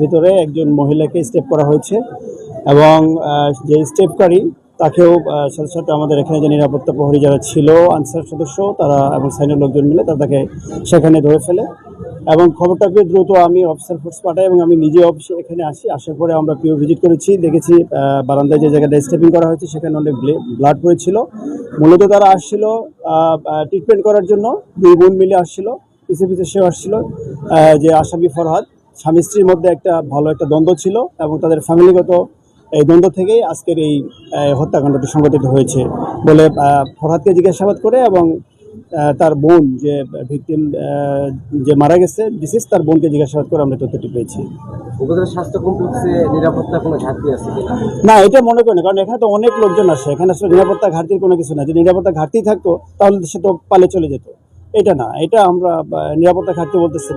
ভিতরে একজন মহিলাকে স্টেপ করা হয়েছে এবং যে স্টেপকারী তাকেও সাথে সাথে আমাদের এখানে যে নিরাপত্তা প্রহরী যারা ছিল আনসার সদস্য তারা এবং স্থানীয় লোকজন মিলে তাকে সেখানে ধরে ফেলে এবং খবরটা পেয়ে দ্রুত আমি অফিসার ফোর্স পাঠাই এবং আমি নিজে অফিসে এখানে আসি। আসার পরে আমরা পিও ভিজিট করেছি, দেখেছি বারান্দায় যে জায়গাটা স্টেপিং করা হয়েছে সেখানে অনেক ব্লাড পড়েছিল। মূলত তারা আসছিল ট্রিটমেন্ট করার জন্য, দুই বোন মিলে আসছিল, পিছিয়ে পিছিয়ে সেও আসছিল। যে আসামি ফরহাদ, স্বামী স্ত্রীর মধ্যে একটা ভালো একটা দ্বন্দ্ব ছিল এবং তাদের ফ্যামিলিগত এই দ্বন্দ্ব থেকেই আজকের এই হত্যাকাণ্ডটি সংঘটিত হয়েছে বলে ফরহাদকে জিজ্ঞাসাবাদ করে এবং তার বোন যে ভিকটিম যে মারা গেছে ডিসিজ তার বোনকে জিজ্ঞাসাবাদ করে আমরা তথ্যটি পেয়েছি। স্বাস্থ্য কমপ্লেক্সে নিরাপত্তা কোনো ঘাটতি আছে না, এটা মনে করি না, কারণ এখানে তো অনেক লোকজন আসে, এখানে আসলে নিরাপত্তা ঘাটতির কোনো কিছু না। যদি নিরাপত্তা ঘাটতি থাকতো তাহলে সে তো পালে চলে যেত, এটা না, এটা আমরা নিরাপত্তা ঘাটতি বলতেছি না।